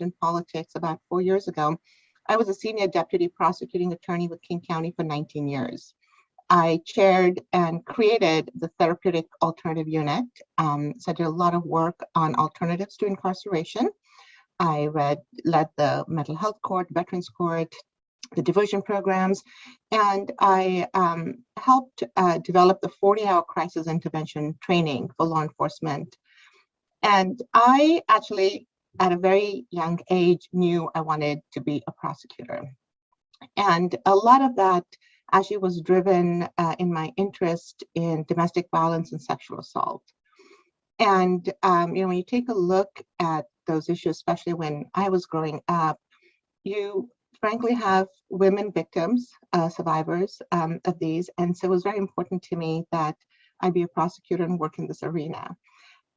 in politics about 4 years ago. I was a senior deputy prosecuting attorney with King County for 19 years. I chaired and created the Therapeutic Alternative Unit. So I did a lot of work on alternatives to incarceration. I led the mental health court, veterans court, the diversion programs, and I helped develop the 40-hour crisis intervention training for law enforcement. And I actually, at a very young age, knew I wanted to be a prosecutor. And a lot of that actually was driven in my interest in domestic violence and sexual assault. And when you take a look at those issues, especially when I was growing up, you frankly have women victims, survivors of these. And so it was very important to me that I be a prosecutor and work in this arena.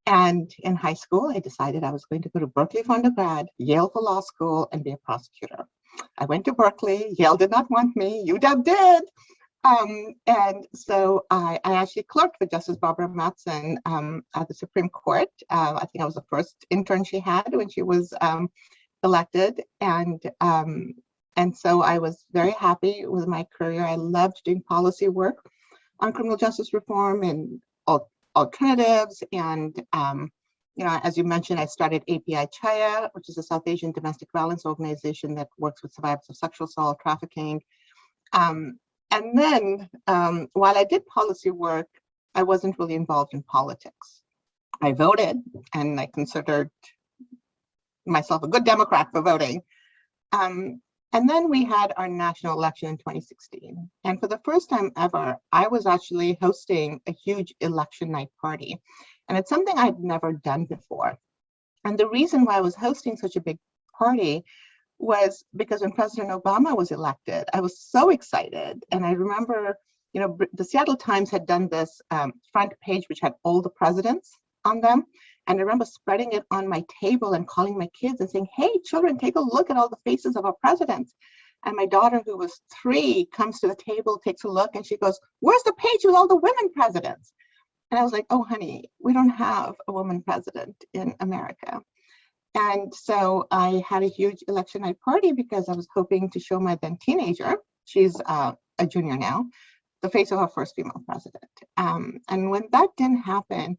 And in high school, I decided I was going to go to Berkeley for undergrad, Yale for law school, and be a prosecutor. I went to Berkeley. Yale did not want me. UW did. And so I actually clerked for Justice Barbara Mattson at the Supreme Court. I think I was the first intern she had when she was elected. And so I was very happy with my career. I loved doing policy work on criminal justice reform and alternatives. And, as you mentioned, I started API Chaya, which is a South Asian domestic violence organization that works with survivors of sexual assault, trafficking. And then while I did policy work, I wasn't really involved in politics. I voted, and I considered myself a good Democrat for voting. And then we had our national election in 2016. And for the first time ever, I was actually hosting a huge election night party. And it's something I'd never done before. And the reason why I was hosting such a big party was because when President Obama was elected, I was so excited. And I remember, the Seattle Times had done this front page, which had all the presidents on them. And I remember spreading it on my table and calling my kids and saying, hey, children, take a look at all the faces of our presidents. And my daughter, who was 3, comes to the table, takes a look, and she goes, where's the page with all the women presidents? And I was like, oh, honey, we don't have a woman president in America. And so I had a huge election night party because I was hoping to show my then teenager, she's a junior now, the face of our first female president. And when that didn't happen,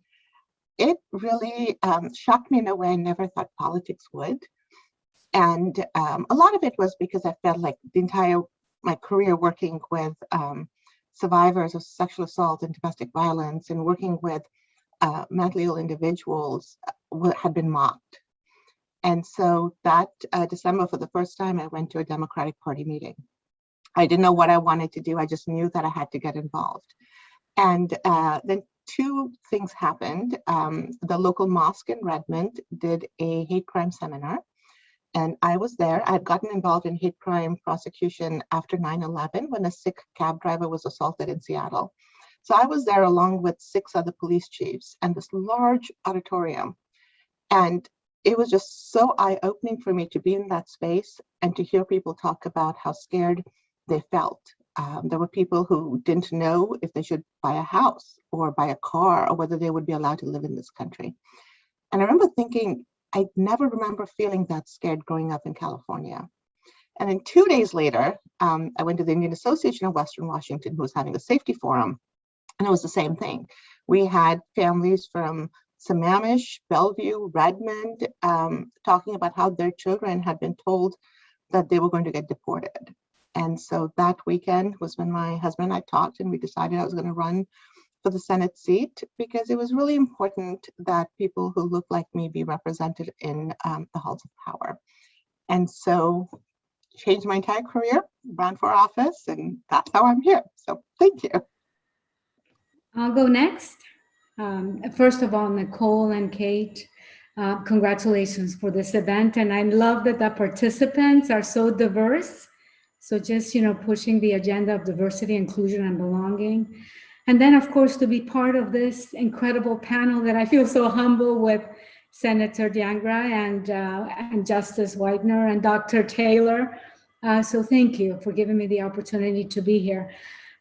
it really shocked me in a way I never thought politics would. And a lot of it was because I felt like my career working with survivors of sexual assault and domestic violence and working with mentally ill individuals had been mocked. And so that December, for the first time, I went to a Democratic Party meeting. I didn't know what I wanted to do. I just knew that I had to get involved. And then 2 things happened. The local mosque in Redmond did a hate crime seminar, and I was there. I had gotten involved in hate crime prosecution after 9/11 when a Sikh cab driver was assaulted in Seattle. So I was there along with 6 other police chiefs and this large auditorium. And it was just so eye-opening for me to be in that space and to hear people talk about how scared they felt. There were people who didn't know if they should buy a house or buy a car or whether they would be allowed to live in this country. And I remember thinking, I never remember feeling that scared growing up in California. And then 2 days later, I went to the Indian Association of Western Washington, who was having a safety forum, and it was the same thing. We had families from Sammamish, Bellevue, Redmond, talking about how their children had been told that they were going to get deported. And so that weekend was when my husband and I talked, and we decided I was going to run for the Senate seat because it was really important that people who look like me be represented in the halls of power. And so changed my entire career, ran for office, and that's how I'm here. So thank you. I'll go next. First of all, Nicole and Kate, congratulations for this event. And I love that the participants are so diverse. So just, pushing the agenda of diversity, inclusion, and belonging. And then, of course, to be part of this incredible panel that I feel so humble with Senator Dhingra and Justice Whitener and Dr. Taylor. So thank you for giving me the opportunity to be here.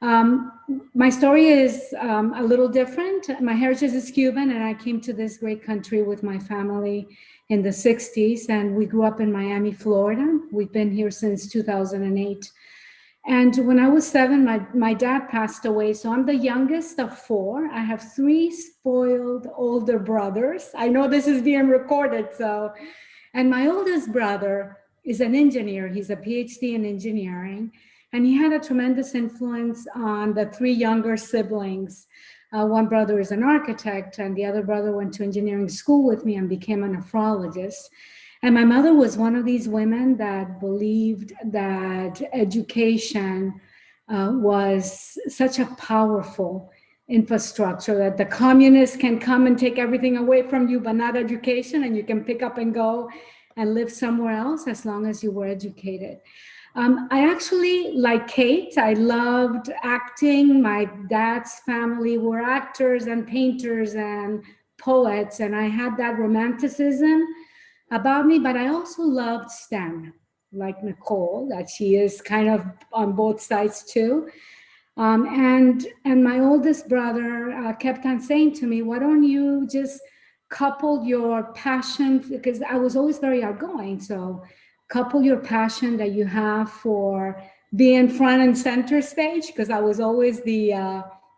My story is a little different. My heritage is Cuban, and I came to this great country with my family in the 60s, and we grew up in Miami, Florida. We've been here since 2008. And when I was 7, my dad passed away. So I'm the youngest of 4. I have 3 spoiled older brothers. I know this is being recorded. And my oldest brother is an engineer. He's a PhD in engineering. And he had a tremendous influence on the 3 younger siblings. One brother is an architect, and the other brother went to engineering school with me and became a nephrologist. And my mother was one of these women that believed that education was such a powerful infrastructure, that the communists can come and take everything away from you, but not education, and you can pick up and go and live somewhere else as long as you were educated. I actually, like Kate, I loved acting. My dad's family were actors and painters and poets, and I had that romanticism about me, but I also loved STEM, like Nicole, that she is kind of on both sides too. And my oldest brother kept on saying to me, why don't you just couple your passion, because I was always very outgoing, so couple your passion that you have for being front and center stage, because I was always the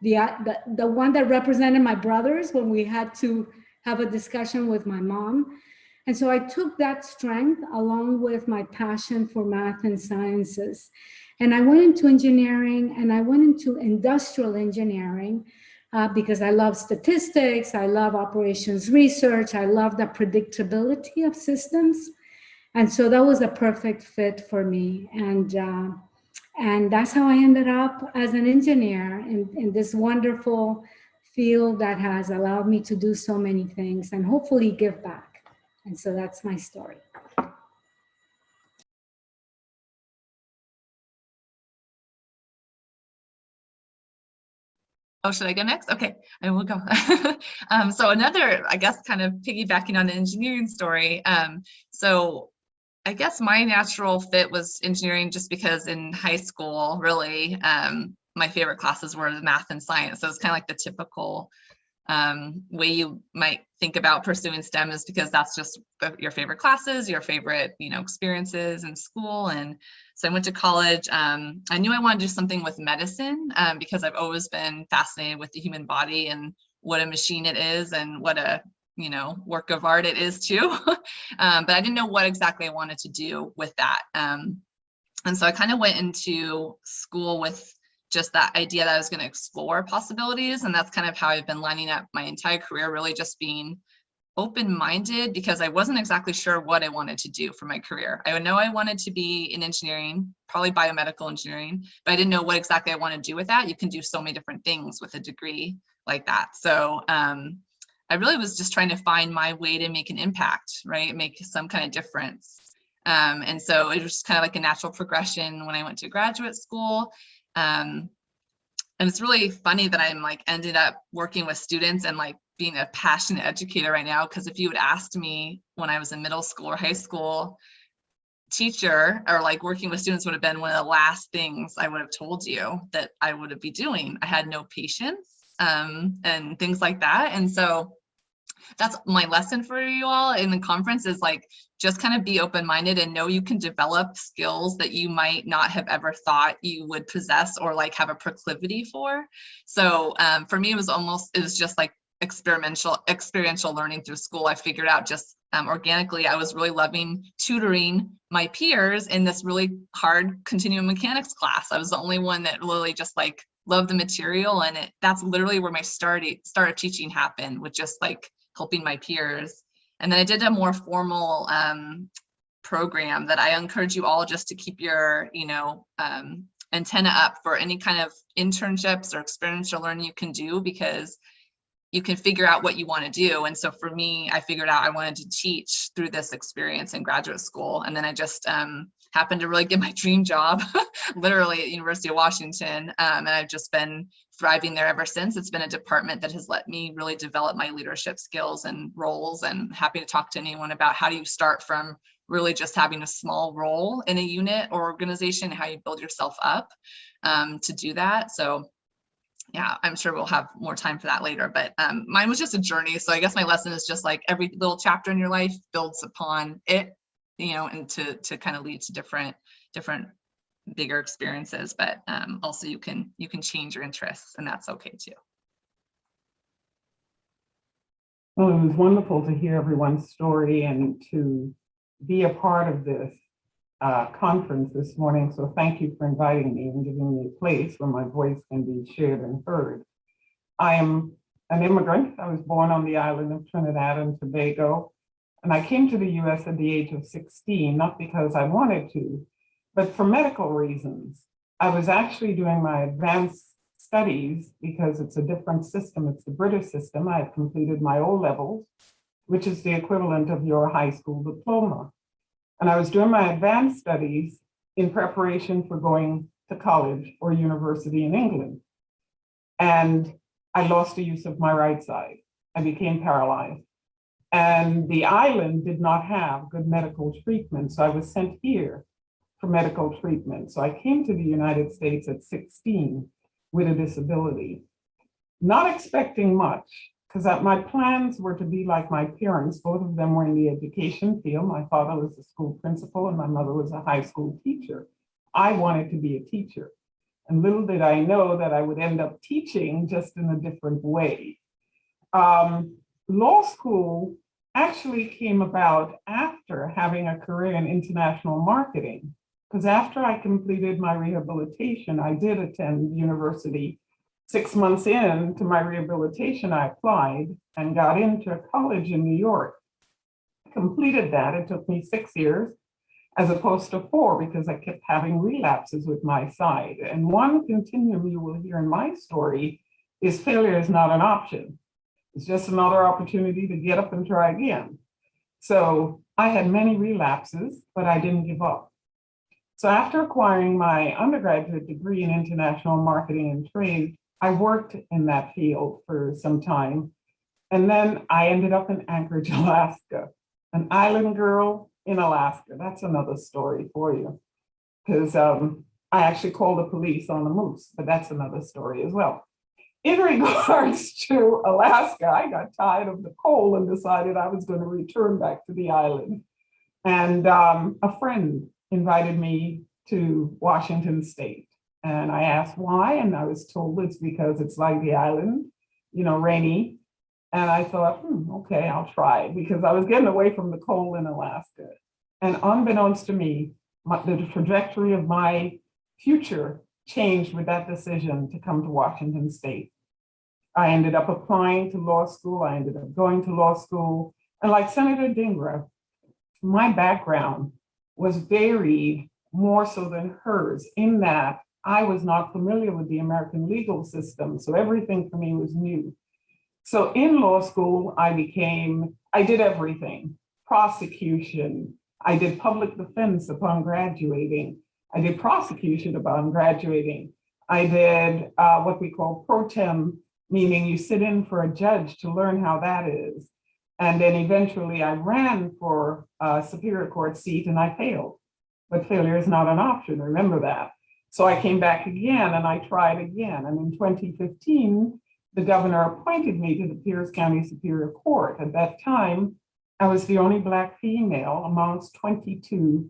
one that represented my brothers when we had to have a discussion with my mom. And so I took that strength along with my passion for math and sciences. And I went into engineering, and I went into industrial engineering because I love statistics, I love operations research, I love the predictability of systems. And so that was a perfect fit for me. And that's how I ended up as an engineer in this wonderful field that has allowed me to do so many things and hopefully give back. And so that's my story. Oh, should I go next? Okay, I will go. So another, I guess, kind of piggybacking on the engineering story. So I guess my natural fit was engineering just because in high school, really, my favorite classes were the math and science. So it's kind of like the typical way you might think about pursuing STEM, is because that's just your favorite classes, your favorite, experiences in school. And so I went to college. I knew I wanted to do something with medicine because I've always been fascinated with the human body and what a machine it is and what a work of art it is too. But I didn't know what exactly I wanted to do with that. And so I kind of went into school with just that idea that I was going to explore possibilities. And that's kind of how I've been lining up my entire career, really just being open-minded, because I wasn't exactly sure what I wanted to do for my career. I know I wanted to be in engineering, probably biomedical engineering, but I didn't know what exactly I wanted to do with that. You can do so many different things with a degree like that. So I really was just trying to find my way to make an impact, right? Make some kind of difference. And so it was kind of like a natural progression when I went to graduate school. And it's really funny that I'm ended up working with students and being a passionate educator right now, because if you had asked me when I was in middle school or high school, teacher or working with students would have been one of the last things I would have told you that I would be doing. I had no patience and things like that. And so that's my lesson for you all in the conference, is just kind of be open-minded and know you can develop skills that you might not have ever thought you would possess or have a proclivity for. So for me, it was just experiential learning through school. I figured out just organically, I was really loving tutoring my peers in this really hard continuum mechanics class. I was the only one that really just loved the material, and that's literally where my start of teaching happened, with just helping my peers. And then I did a more formal program that I encourage you all just to keep your, antenna up for any kind of internships or experiential learning you can do, because you can figure out what you want to do. And so for me, I figured out I wanted to teach through this experience in graduate school. And then I just happened to really get my dream job, literally at University of Washington. And I've just been thriving there ever since. It's been a department that has let me really develop my leadership skills and roles, and happy to talk to anyone about how do you start from really just having a small role in a unit or organization, how you build yourself up to do that. So yeah, I'm sure we'll have more time for that later, but mine was just a journey. So I guess my lesson is just like every little chapter in your life builds upon it, and to kind of lead to different bigger experiences, but also you can change your interests, and that's okay too. Well, it was wonderful to hear everyone's story and to be a part of this conference this morning. So thank you for inviting me and giving me a place where my voice can be shared and heard. I am an immigrant. I was born on the island of Trinidad and Tobago, and I came to the US at the age of 16, not because I wanted to, but for medical reasons. I was actually doing my advanced studies because it's a different system. It's the British system. I had completed my O-levels, which is the equivalent of your high school diploma. And I was doing my advanced studies in preparation for going to college or university in England. And I lost the use of my right side. I became paralyzed. And the island did not have good medical treatment. So I was sent here for medical treatment. So I came to the United States at 16 with a disability, not expecting much, because my plans were to be like my parents. Both of them were in the education field. My father was a school principal and my mother was a high school teacher. I wanted to be a teacher. And little did I know that I would end up teaching, just in a different way. Law school actually came about after having a career in international marketing, because after I completed my rehabilitation, I did attend university. 6 months into my rehabilitation, I applied and got into a college in New York. Completed that. It took me 6 years as opposed to 4, because I kept having relapses with my side. And one continuum you will hear in my story is failure is not an option. It's just another opportunity to get up and try again. So I had many relapses, but I didn't give up. So after acquiring my undergraduate degree in international marketing and trade, I worked in that field for some time. And then I ended up in Anchorage, Alaska, an island girl in Alaska. That's another story for you, because I actually called the police on a moose, but that's another story as well. In regards to Alaska, I got tired of the cold and decided I was going to return back to the island. And a friend invited me to Washington State. And I asked why, and I was told it's because it's like the island, rainy. And I thought, okay, I'll try, because I was getting away from the cold in Alaska. And unbeknownst to me, the trajectory of my future changed with that decision to come to Washington State. I ended up applying to law school. I ended up going to law school. And like Senator Dhingra, my background was varied more so than hers, in that I was not familiar with the American legal system. So everything for me was new. So in law school, I did everything: prosecution. I did public defense upon graduating. I did prosecution upon graduating. I did what we call pro tem, meaning you sit in for a judge to learn how that is. And then eventually I ran for a Superior Court seat and I failed. But failure is not an option, remember that. So I came back again and I tried again. And in 2015, the governor appointed me to the Pierce County Superior Court. At that time, I was the only Black female amongst 22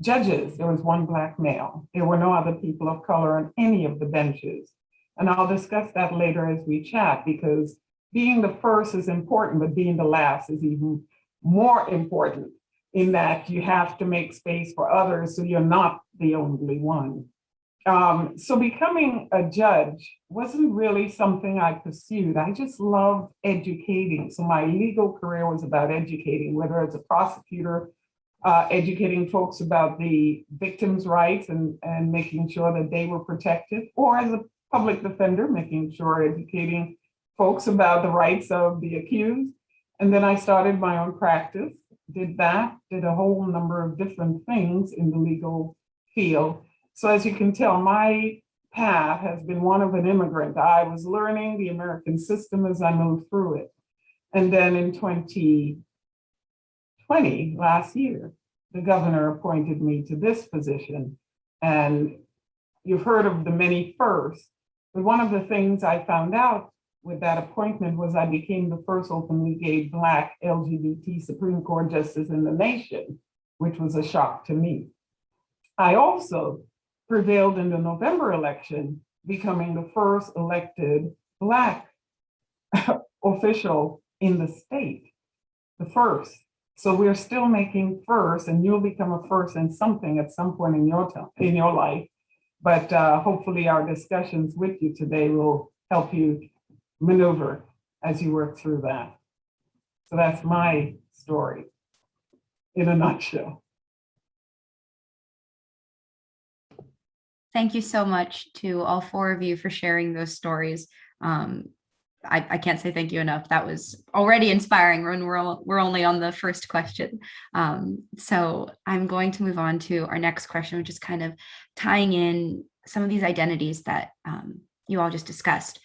judges. There was one Black male. There were no other people of color on any of the benches. And I'll discuss that later as we chat, because being the first is important, but being the last is even more important, in that you have to make space for others so you're not the only one. So becoming a judge wasn't really something I pursued. I just loved educating. So my legal career was about educating, whether it's a prosecutor, educating folks about the victims' rights and making sure that they were protected, or as a public defender, making sure educating folks about the rights of the accused. And then I started my own practice, did a whole number of different things in the legal field. So as you can tell, my path has been one of an immigrant. I was learning the American system as I moved through it. And then in 2020, last year, the governor appointed me to this position. And you've heard of the many firsts, But one of the things I found out with that appointment was I became the first openly gay Black LGBT Supreme Court justice in the nation, which was a shock to me. I also prevailed in the November election, becoming the first elected Black official in the state, the first. So we're still making first, and you'll become a first in something at some point in your life. But hopefully our discussions with you today will help you maneuver as you work through that. So that's my story in a nutshell. Thank you so much to all four of you for sharing those stories. I can't say thank you enough. That was already inspiring when we're only on the first question. So I'm going to move on to our next question, which is kind of tying in some of these identities that you all just discussed.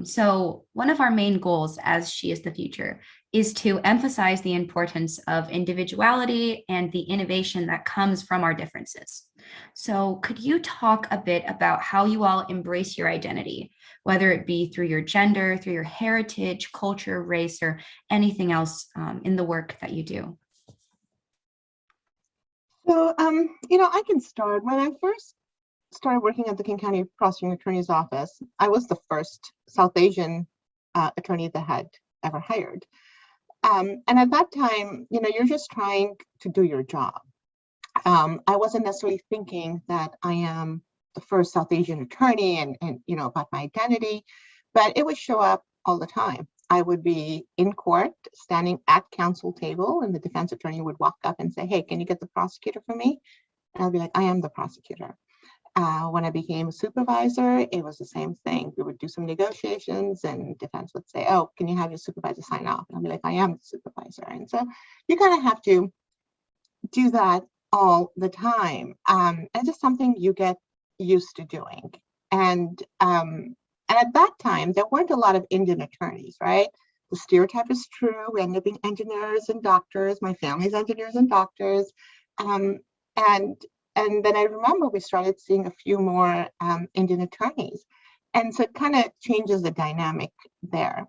So one of our main goals as She is the Future is to emphasize the importance of individuality and the innovation that comes from our differences. So could you talk a bit about how you all embrace your identity, whether it be through your gender, through your heritage, culture, race, or anything else in the work that you do? So, I can start. When I first started working at the King County Prosecuting Attorney's Office, I was the first South Asian attorney that had ever hired. And at that time, you're just trying to do your job. I wasn't necessarily thinking that I am the first South Asian attorney and about my identity, but it would show up all the time. I would be in court, standing at counsel table, and the defense attorney would walk up and say, "Hey, can you get the prosecutor for me?" And I'll be like, "I am the prosecutor." When I became a supervisor, it was the same thing. We would do some negotiations and defense would say, "Oh, can you have your supervisor sign off?" And I'll be like, "I am the supervisor." And so you kind of have to do that all the time. It's just something you get used to doing. And at that time, there weren't a lot of Indian attorneys, right? The stereotype is true. We ended up being engineers and doctors. My family's engineers and doctors. And then I remember we started seeing a few more Indian attorneys. And so it kind of changes the dynamic there.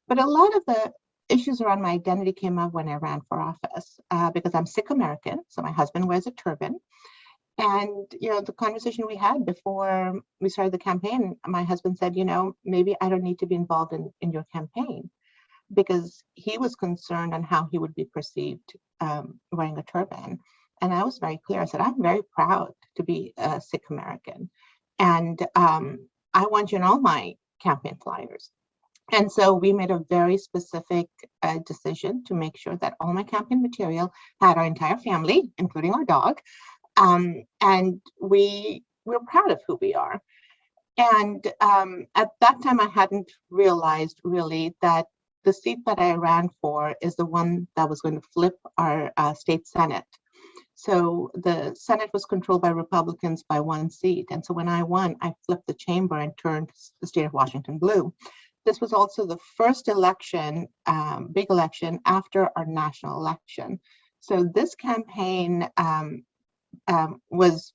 But a lot of the issues around my identity came up when I ran for office because I'm Sikh American. So my husband wears a turban. And, the conversation we had before we started the campaign, my husband said, maybe I don't need to be involved in your campaign, because he was concerned on how he would be perceived wearing a turban. And I was very clear. I said, I'm very proud to be a Sikh American. And I want you in all my campaign flyers. And so we made a very specific decision to make sure that all my campaign material had our entire family, including our dog. And we're proud of who we are. And at that time, I hadn't realized really that the seat that I ran for is the one that was going to flip our state Senate. So the Senate was controlled by Republicans by one seat. And so when I won, I flipped the chamber and turned the state of Washington blue. This was also the first election, big election after our national election. So this campaign was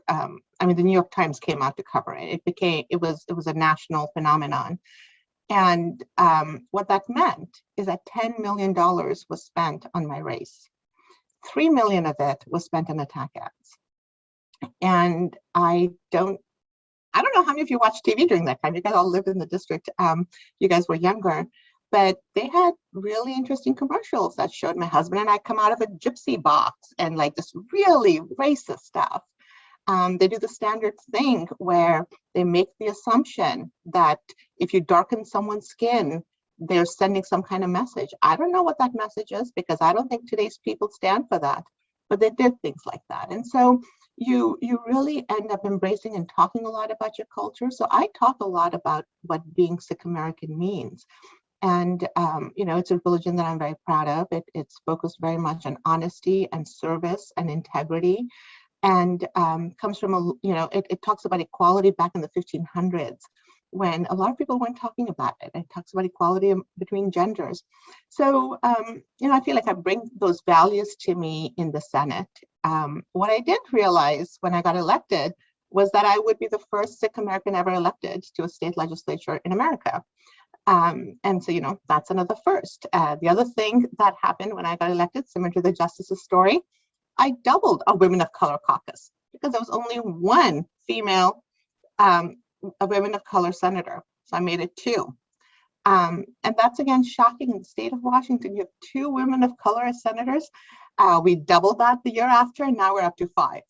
the New York Times came out to cover it. It was a national phenomenon. And what that meant is that $10 million was spent on my race. 3 million of it was spent on attack ads. And I don't know how many of you watched TV during that time. You guys all lived in the district. You guys were younger, but they had really interesting commercials that showed my husband and I come out of a gypsy box and like this really racist stuff. They do the standard thing where they make the assumption that if you darken someone's skin, they're sending some kind of message. I don't know what that message is because I don't think today's people stand for that, but they did things like that. And so you really end up embracing and talking a lot about your culture. So I talk a lot about what being Sikh American means. And, it's a religion that I'm very proud of. It's focused very much on honesty and service and integrity. And comes from, it talks about equality back in the 1500s. When a lot of people weren't talking about it. It talks about equality between genders. So, I feel like I bring those values to me in the Senate. What I did realize when I got elected was that I would be the first Sikh American ever elected to a state legislature in America. And so, that's another first. The other thing that happened when I got elected, similar to the Justice's story, I doubled a Women of Color caucus because there was only one female, a women of color senator. So I made it 2. And that's again shocking. In the state of Washington, you have 2 women of color as senators. We doubled that the year after, and now we're up to 5.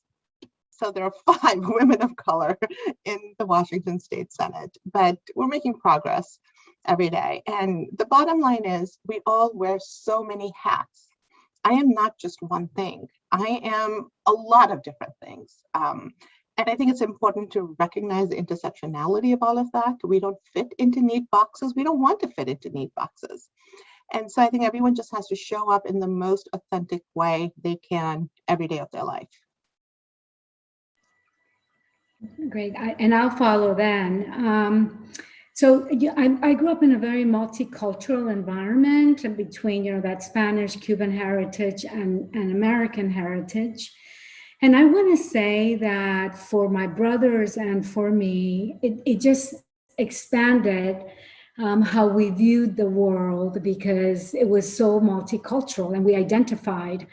So there are 5 women of color in the Washington State Senate, but we're making progress every day. And the bottom line is we all wear so many hats. I am not just one thing. I am a lot of different things. And I think it's important to recognize the intersectionality of all of that. We don't fit into neat boxes. We don't want to fit into neat boxes. And so I think everyone just has to show up in the most authentic way they can every day of their life. Great, and I'll follow then. So I grew up in a very multicultural environment between, that Spanish, Cuban heritage and American heritage. And I want to say that for my brothers and for me, it just expanded how we viewed the world because it was so multicultural, and we identified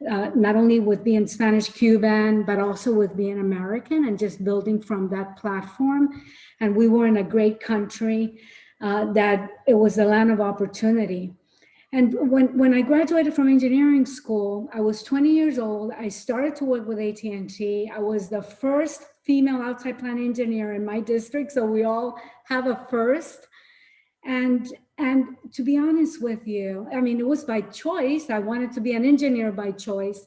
not only with being Spanish Cuban, but also with being American, and just building from that platform. And we were in a great country that it was a land of opportunity. And when I graduated from engineering school, I was 20 years old. I started to work with AT&T. I was the first female outside plant engineer in my district. So we all have a first. And to be honest with you, I mean, it was by choice. I wanted to be an engineer by choice.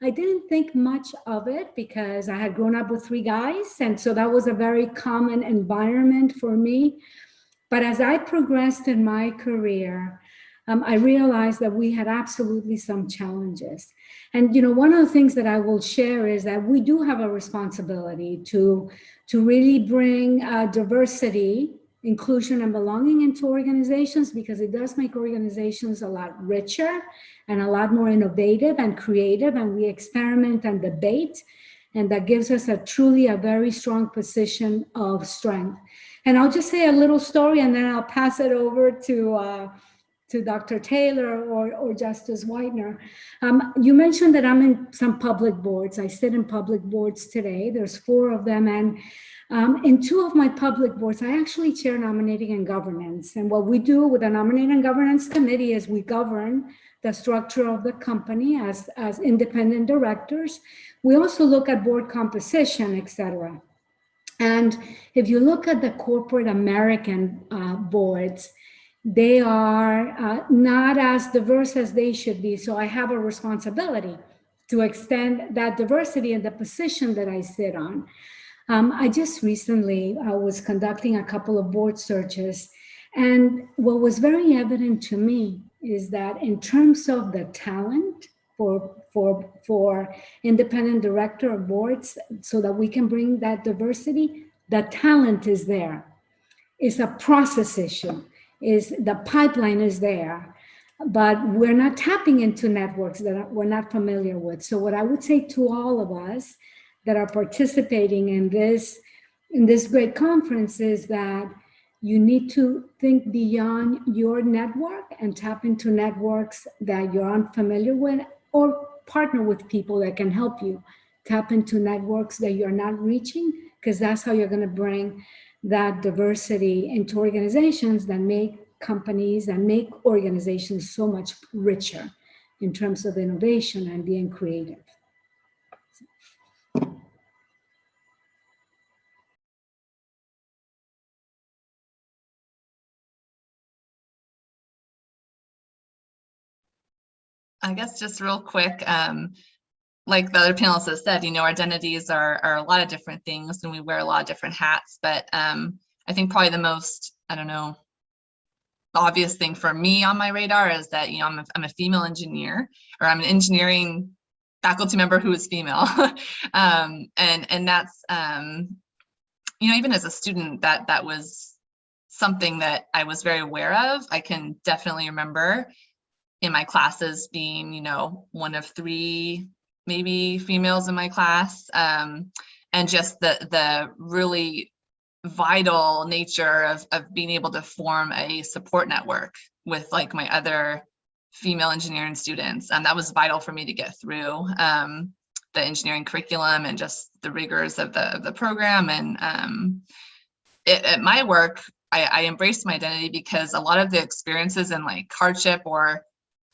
I didn't think much of it because I had grown up with 3 guys. And so that was a very common environment for me. But as I progressed in my career, I realized that we had absolutely some challenges. And, one of the things that I will share is that we do have a responsibility to really bring diversity, inclusion, and belonging into organizations, because it does make organizations a lot richer and a lot more innovative and creative, and we experiment and debate, and that gives us a very strong position of strength. And I'll just say a little story, and then I'll pass it over to Dr. Taylor or Justice Whitener. You mentioned that I'm in some public boards. I sit in public boards today. There's 4 of them. And in 2 of my public boards, I actually chair nominating and governance. And what we do with the nominating and governance committee is we govern the structure of the company as independent directors. We also look at board composition, et cetera. And if you look at the corporate American boards, they are not as diverse as they should be. So I have a responsibility to extend that diversity in the position that I sit on. I just recently was conducting a couple of board searches, and what was very evident to me is that in terms of the talent for independent director of boards, so that we can bring that diversity, the talent is there. It's a process issue. Is the pipeline is there, but we're not tapping into networks that we're not familiar with. So what I would say to all of us that are participating in this great conference is that you need to think beyond your network and tap into networks that you're unfamiliar with, or partner with people that can help you tap into networks that you're not reaching, because that's how you're going to bring that diversity into organizations that make companies and make organizations so much richer in terms of innovation and being creative. I guess just real quick, like the other panelists have said, our identities are a lot of different things, and we wear a lot of different hats. But I think probably the most, obvious thing for me on my radar is that, I'm a female engineer, or I'm an engineering faculty member who is female. And that's, even as a student, that was something that I was very aware of. I can definitely remember in my classes being, one of 3 maybe females in my class. And and just the really vital nature of being able to form a support network with like my other female engineering students. And that was vital for me to get through the engineering curriculum and just the rigors of the program. And at my work, I embraced my identity because a lot of the experiences in like hardship or,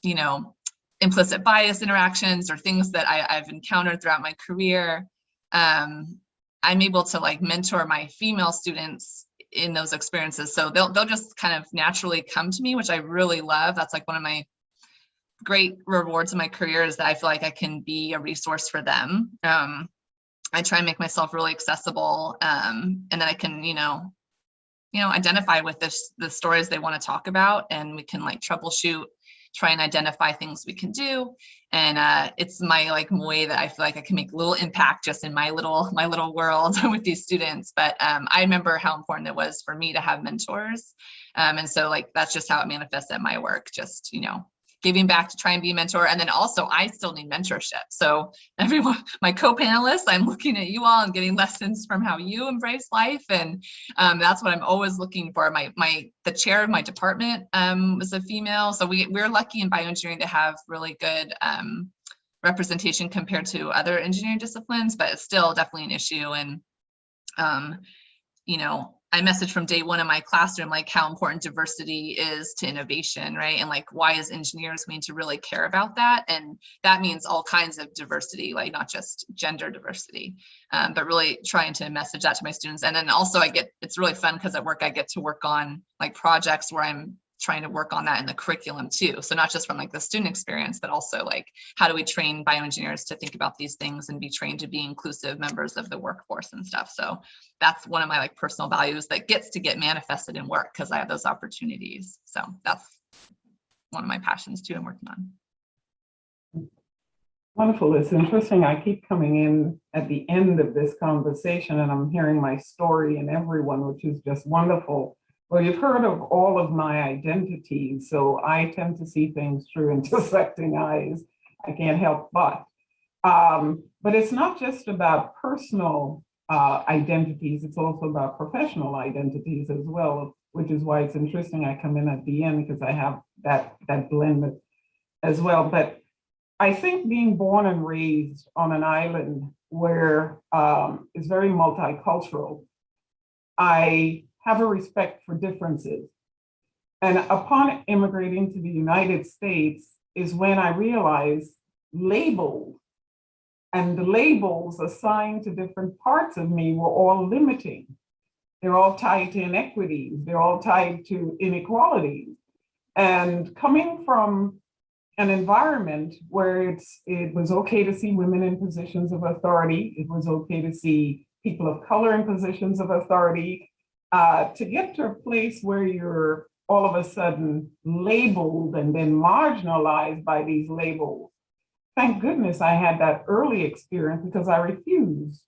you know, implicit bias interactions or things that I've encountered throughout my career, I'm able to like mentor my female students in those experiences. So they'll just kind of naturally come to me, which I really love. That's like one of my great rewards in my career, is that I feel like I can be a resource for them. I try and make myself really accessible, and then I can, you know, identify with the stories they want to talk about, and we can like troubleshoot, try and identify things we can do. And it's my like way that I feel like I can make a little impact just in my little world with these students. But I remember how important it was for me to have mentors. And so like, that's just how it manifests at my work, just, you know, giving back to try and be a mentor. And then also I still need mentorship. So everyone, my co-panelists, I'm looking at you all and getting lessons from how you embrace life. And that's what I'm always looking for. The chair of my department was a female. So we're lucky in bioengineering to have really good representation compared to other engineering disciplines, but it's still definitely an issue. And you know, I messaged from day one in my classroom, like how important diversity is to innovation, right? And like, why as engineers we need to really care about that? And that means all kinds of diversity, like not just gender diversity, but really trying to message that to my students. And then also it's really fun because at work I get to work on like projects where I'm trying to work on that in the curriculum too. So not just from like the student experience, but also like, how do we train bioengineers to think about these things and be trained to be inclusive members of the workforce and stuff. So that's one of my like personal values that gets to get manifested in work because I have those opportunities. So that's one of my passions too I'm working on. Wonderful. It's interesting. I keep coming in at the end of this conversation and I'm hearing my story and everyone, which is just wonderful. Well, you've heard of all of my identities, so I tend to see things through intersecting eyes. I can't help but. But it's not just about personal identities, it's also about professional identities as well, which is why it's interesting I come in at the end because I have that blend as well. But I think being born and raised on an island where it's very multicultural, I have a respect for differences. And upon immigrating to the United States is when I realized labels and the labels assigned to different parts of me were all limiting. They're all tied to inequities. They're all tied to inequalities. And coming from an environment where it was okay to see women in positions of authority, it was okay to see people of color in positions of authority, to get to a place where you're all of a sudden labeled and then marginalized by these labels. Thank goodness I had that early experience because I refused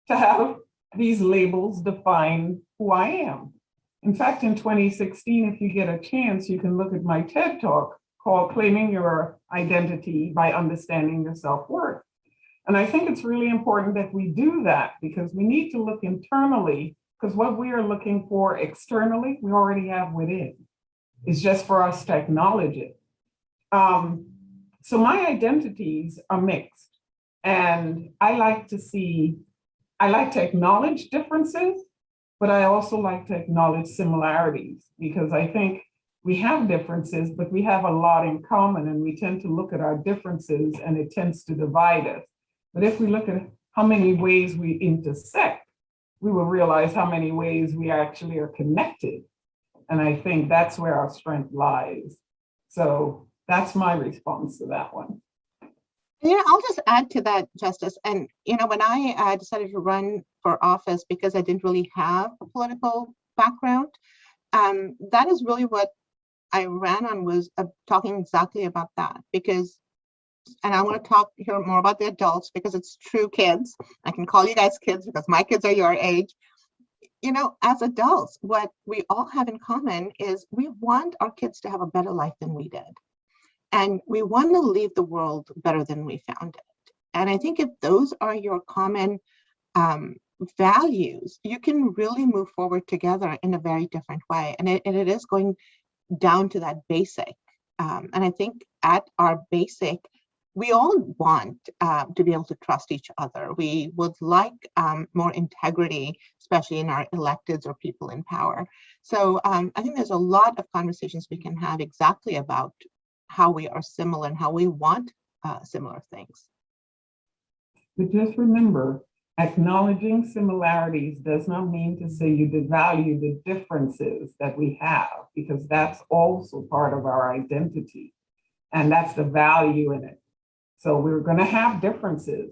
to have these labels define who I am. In fact, in 2016, if you get a chance, you can look at my TED Talk called Claiming Your Identity by Understanding Your Self-Worth. And I think it's really important that we do that because we need to look internally, because what we are looking for externally, we already have within. It's just for us to acknowledge it. So my identities are mixed. And I like to acknowledge differences, but I also like to acknowledge similarities because I think we have differences, but we have a lot in common and we tend to look at our differences and it tends to divide us. But if we look at how many ways we intersect, we will realize how many ways we actually are connected. And I think that's where our strength lies. So that's my response to that one. You know, I'll just add to that, Justice. And, you know, when I decided to run for office because I didn't really have a political background, that is really what I ran on, was talking exactly about that. Because, and I want to hear more about the adults because it's true kids. I can call you guys kids because my kids are your age. You know, as adults, what we all have in common is we want our kids to have a better life than we did. And we want to leave the world better than we found it. And I think if those are your common values, you can really move forward together in a very different way. And it is going down to that basic. And I think at our basic, we all want to be able to trust each other. We would like more integrity, especially in our electeds or people in power. So I think there's a lot of conversations we can have exactly about how we are similar and how we want similar things. But just remember, acknowledging similarities does not mean to say you devalue the differences that we have, because that's also part of our identity. And that's the value in it. So we're going to have differences,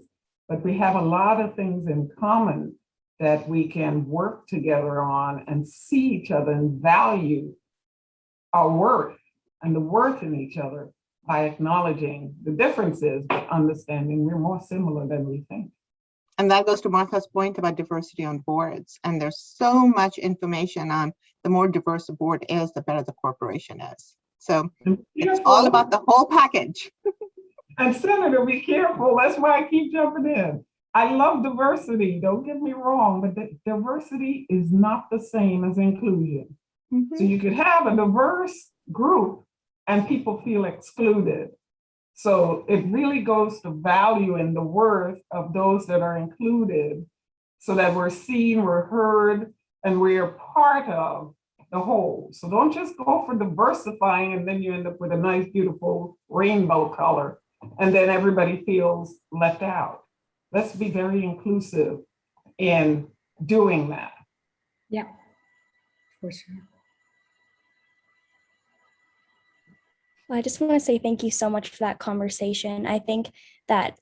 but we have a lot of things in common that we can work together on and see each other and value our worth and the worth in each other by acknowledging the differences, but understanding we're more similar than we think. And that goes to Martha's point about diversity on boards. And there's so much information on the more diverse a board is, the better the corporation is. So it's all about the whole package. And Senator, be careful. That's why I keep jumping in. I love diversity, don't get me wrong, but diversity is not the same as inclusion. Mm-hmm. So you could have a diverse group and people feel excluded. So it really goes to valuing the worth of those that are included so that we're seen, we're heard, and we're part of the whole. So don't just go for diversifying and then you end up with a nice, beautiful rainbow color and then everybody feels left out. Let's be very inclusive in doing that. Yeah, for sure. Well, I just want to say thank you so much for that conversation. I think that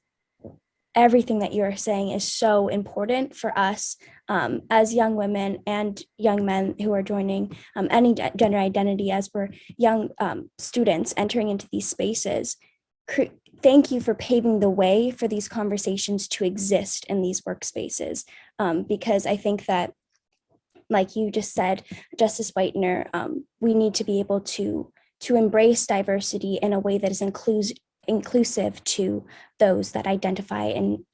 everything that you're saying is so important for us as young women and young men who are joining any gender identity as we're young students entering into these spaces. Thank you for paving the way for these conversations to exist in these workspaces, because I think that, like you just said, Justice Whitener, we need to be able to embrace diversity in a way that is inclusive to those that identify in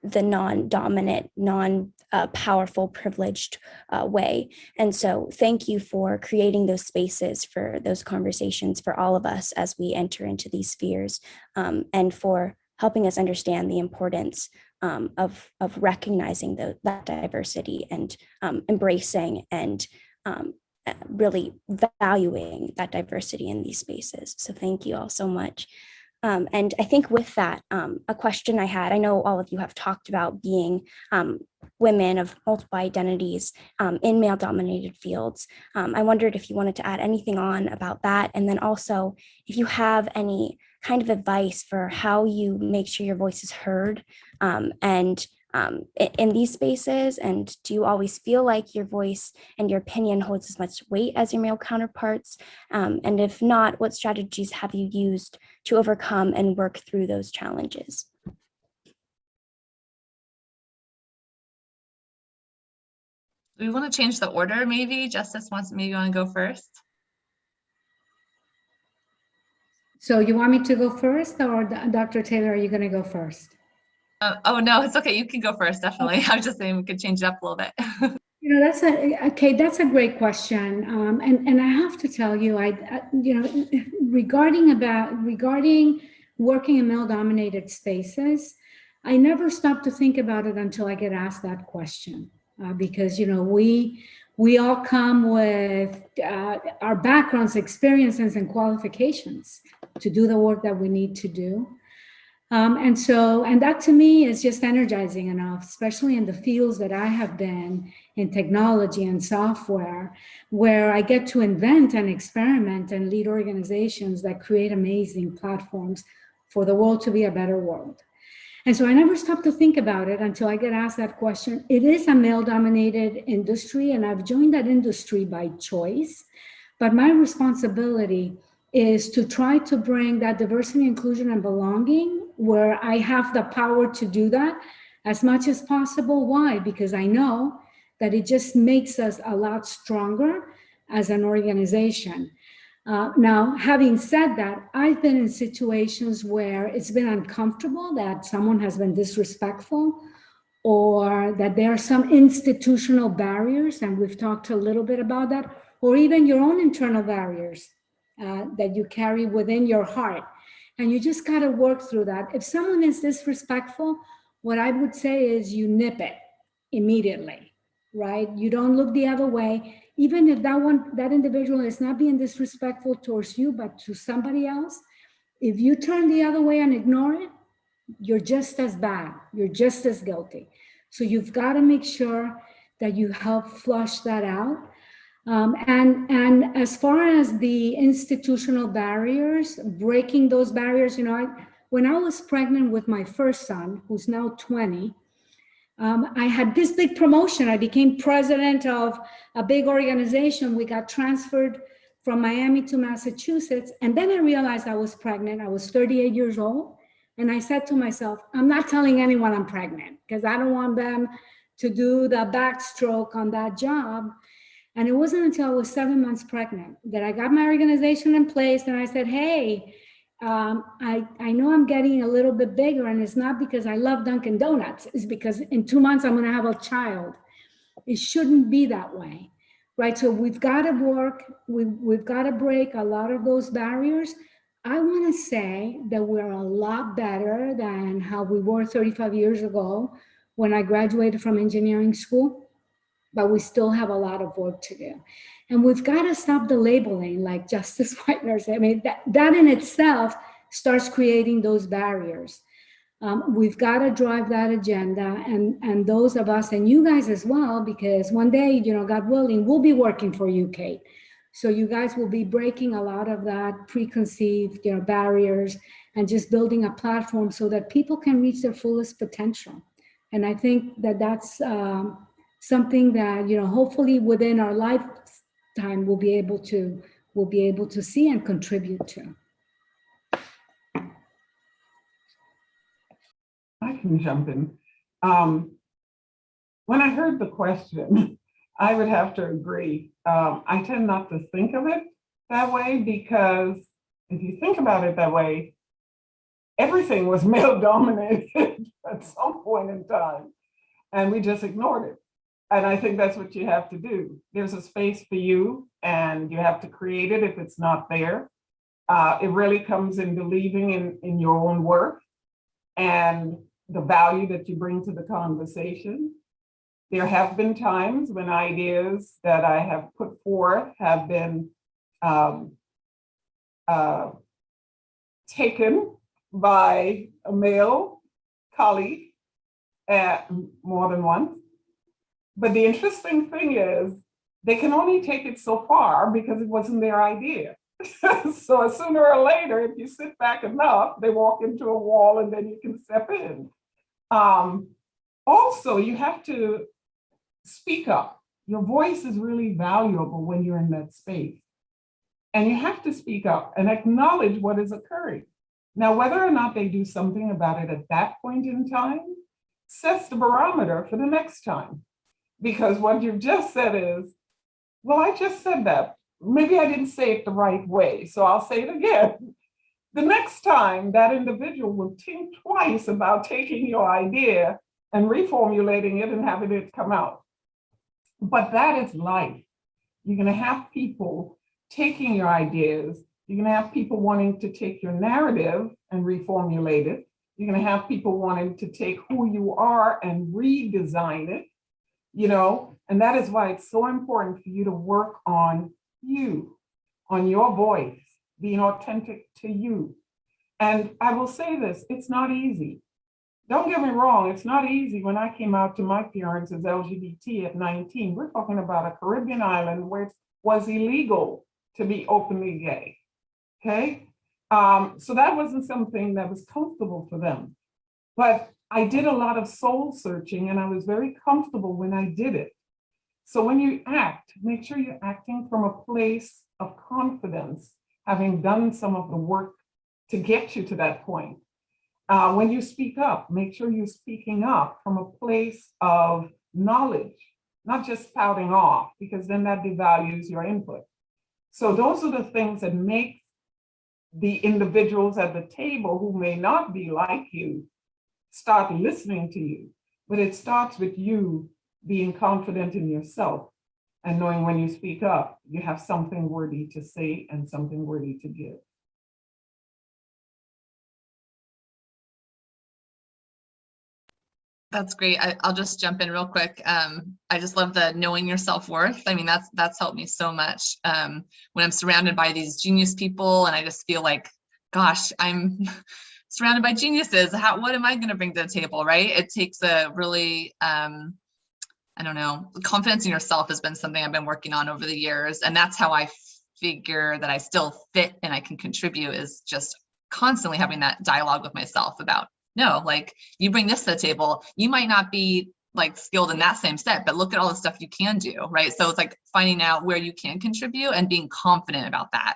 the non-dominant, non-powerful, privileged way. And so thank you for creating those spaces for those conversations for all of us as we enter into these spheres, and for helping us understand the importance of recognizing that diversity and embracing and really valuing that diversity in these spaces. So thank you all so much. And I think with that, a question I had, I know all of you have talked about being women of multiple identities in male-dominated fields. I wondered if you wanted to add anything on about that. And then also, if you have any kind of advice for how you make sure your voice is heard and in these spaces, and do you always feel like your voice and your opinion holds as much weight as your male counterparts? And if not, what strategies have you used to overcome and work through those challenges? We want to change the order, maybe. Justice wants, maybe you want to go first? So you want me to go first, or Dr. Taylor, are you going to go first? Oh no, it's okay. You can go first, definitely. I was just saying we could change it up a little bit. That's a great question, and I have to tell you, regarding working in male-dominated spaces, I never stop to think about it until I get asked that question, because we all come with our backgrounds, experiences, and qualifications to do the work that we need to do. And that to me is just energizing enough, especially in the fields that I have been in, technology and software, where I get to invent and experiment and lead organizations that create amazing platforms for the world to be a better world. And so I never stop to think about it until I get asked that question. It is a male-dominated industry, and I've joined that industry by choice, but my responsibility is to try to bring that diversity, inclusion, and belonging where I have the power to do that as much as possible. Why? Because I know that it just makes us a lot stronger as an organization. Now, having said that, I've been in situations where it's been uncomfortable, that someone has been disrespectful, or that there are some institutional barriers, and we've talked a little bit about that, or even your own internal barriers that you carry within your heart. And you just got to work through that. If someone is disrespectful, what I would say is you nip it immediately, right? You don't look the other way. Even if that individual is not being disrespectful towards you, but to somebody else, if you turn the other way and ignore it, you're just as bad. You're just as guilty. So you've got to make sure that you help flush that out. And as far as the institutional barriers, breaking those barriers, when I was pregnant with my first son, who's now 20, I had this big promotion. I became president of a big organization. We got transferred from Miami to Massachusetts. And then I realized I was pregnant. I was 38 years old. And I said to myself, I'm not telling anyone I'm pregnant because I don't want them to do the backstroke on that job. And it wasn't until I was 7 months pregnant that I got my organization in place. And I said, hey, I know I'm getting a little bit bigger, and it's not because I love Dunkin' Donuts. It's because in 2 months I'm going to have a child. It shouldn't be that way, right? So we've got to work. We've got to break a lot of those barriers. I want to say that we're a lot better than how we were 35 years ago when I graduated from engineering school, but we still have a lot of work to do. And we've got to stop the labeling, like Justice Whitener said. I mean, that in itself starts creating those barriers. We've got to drive that agenda, and those of us, and you guys as well, because one day, God willing, we'll be working for you, Kate. So you guys will be breaking a lot of that preconceived, barriers, and just building a platform so that people can reach their fullest potential. And I think that that's something that, hopefully within our lifetime we'll be able to see and contribute to. I can jump in. When I heard the question, I would have to agree. I tend not to think of it that way, because if you think about it that way, everything was male dominated at some point in time, and we just ignored it. And I think that's what you have to do. There's a space for you, and you have to create it if it's not there. It really comes in believing in your own work and the value that you bring to the conversation. There have been times when ideas that I have put forth have been taken by a male colleague more than once. But the interesting thing is they can only take it so far because it wasn't their idea. So sooner or later, if you sit back enough, they walk into a wall and then you can step in. Also, you have to speak up. Your voice is really valuable when you're in that space. And you have to speak up and acknowledge what is occurring. Now, whether or not they do something about it at that point in time sets the barometer for the next time. Because what you've just said is, well, I just said that. Maybe I didn't say it the right way, so I'll say it again. The next time, that individual will think twice about taking your idea and reformulating it and having it come out. But that is life. You're going to have people taking your ideas. You're going to have people wanting to take your narrative and reformulate it. You're going to have people wanting to take who you are and redesign it, and that is why it's so important for you to work on you, on your voice, being authentic to you. And I will say this, it's not easy. Don't get me wrong, it's not easy. When I came out to my parents as LGBT at 19, we're talking about a Caribbean island where it was illegal to be openly gay, okay? So that wasn't something that was comfortable for them. But I did a lot of soul searching, and I was very comfortable when I did it. So when you act, make sure you're acting from a place of confidence, having done some of the work to get you to that point. When you speak up, make sure you're speaking up from a place of knowledge, not just spouting off, because then that devalues your input. So those are the things that make the individuals at the table who may not be like you start listening to you. but it starts with you being confident in yourself and knowing when you speak up, you have something worthy to say and something worthy to give. That's great. I'll just jump in real quick. I just love the knowing your self-worth. I mean, that's helped me so much when I'm surrounded by these genius people, and I just feel like, gosh, I'm surrounded by geniuses. What am I going to bring to the table, right? It takes a really, I don't know, confidence in yourself has been something I've been working on over the years, and that's how I figure that I still fit and I can contribute, is just constantly having that dialogue with myself about, no, like, you bring this to the table, you might not be like skilled in that same set, but look at all the stuff you can do, right? So it's like finding out where you can contribute and being confident about that.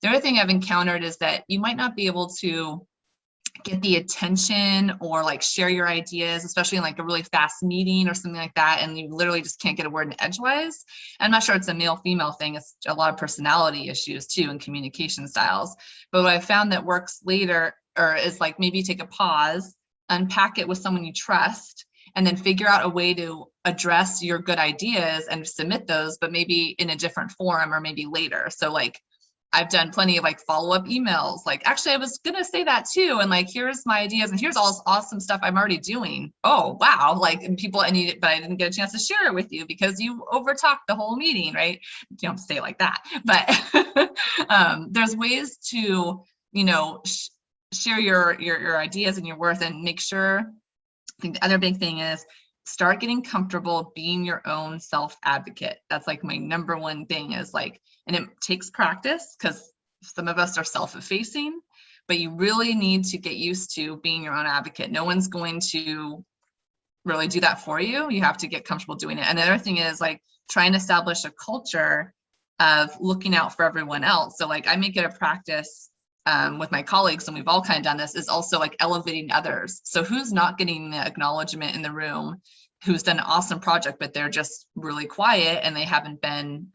The other thing I've encountered is that you might not be able to get the attention or like share your ideas, especially in like a really fast meeting or something like that, and you literally just can't get a word in edgewise. I'm not sure it's a male-female thing. It's a lot of personality issues too and communication styles. But what I found that works later is like maybe take a pause, unpack it with someone you trust, and then figure out a way to address your good ideas and submit those, but maybe in a different forum or maybe later. So like, I've done plenty of like follow-up emails, like, actually, I was gonna say that too, and like, here's my ideas, and here's all awesome stuff I'm already doing. Oh, wow, like, and people, I need it, but I didn't get a chance to share it with you because you overtalked the whole meeting, right? You don't say it like that, but there's ways to, you know, share your ideas and your worth, and make sure. I think the other big thing is start getting comfortable being your own self advocate. That's like my number one thing, is like, and it takes practice because some of us are self-effacing, but you really need to get used to being your own advocate. No one's going to really do that for you. You have to get comfortable doing it. And the other thing is like, try and establish a culture of looking out for everyone else. So like, I make it a practice with my colleagues, and we've all kind of done this, is also like elevating others. So who's not getting the acknowledgement in the room, who's done an awesome project, but they're just really quiet and they haven't been,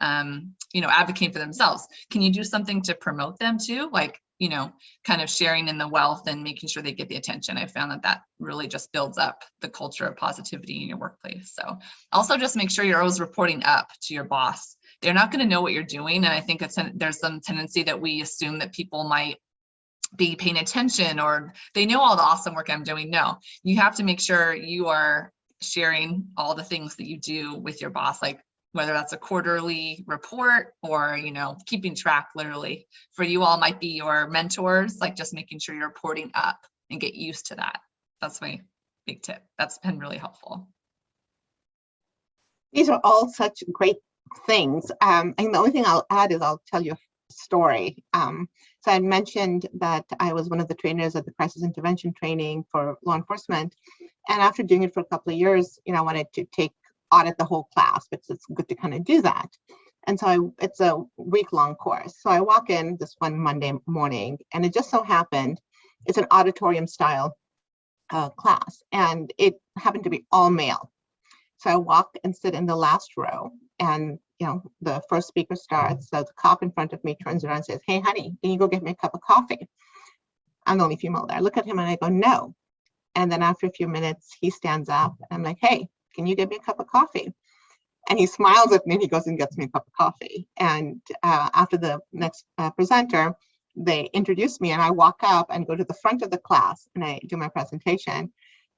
you know, advocating for themselves. Can you do something to promote them too? Like, you know, kind of sharing in the wealth and making sure they get the attention. I found that that really just builds up the culture of positivity in your workplace. So also just make sure you're always reporting up to your boss. They're not going to know what you're doing. And I think there's some tendency that we assume that people might be paying attention or they know all the awesome work I'm doing. No, you have to make sure you are sharing all the things that you do with your boss, like whether that's a quarterly report or, you know, keeping track literally. For you all might be your mentors, like just making sure you're reporting up and get used to that. That's my big tip. That's been really helpful. These are all such great things. And the only thing I'll add is I'll tell you a story. So I mentioned that I was one of the trainers at the crisis intervention training for law enforcement. And after doing it for a couple of years, you know, I wanted to audit the whole class, because it's good to kind of do that. And so it's a week-long course. So I walk in this one Monday morning, and it just so happened it's an auditorium style class, and it happened to be all male. So I walk and sit in the last row, and you know, the first speaker starts. So the cop in front of me turns around and says, "Hey, honey, can you go get me a cup of coffee?" I'm the only female there. I look at him and I go, "No." And then after a few minutes, he stands up and I'm like, "Hey, can you get me a cup of coffee?" And he smiles at me and he goes and gets me a cup of coffee. And after the next presenter, they introduce me, and I walk up and go to the front of the class and I do my presentation.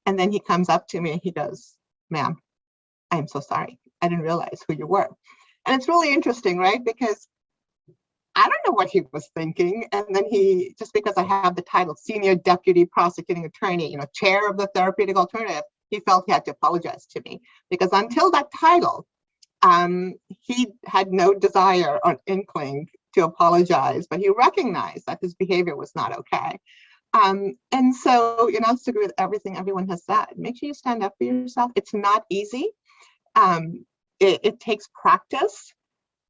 And then he comes up to me and he goes, "Ma'am, I'm so sorry. I didn't realize who you were." And it's really interesting, right? Because I don't know what he was thinking. And then he, just because I have the title Senior Deputy Prosecuting Attorney, you know, Chair of the Therapeutic Alternative, he felt he had to apologize to me, because until that title, he had no desire or inkling to apologize, but he recognized that his behavior was not okay. And so, you know, I agree with everything everyone has said. Make sure you stand up for yourself. It's not easy. It takes practice.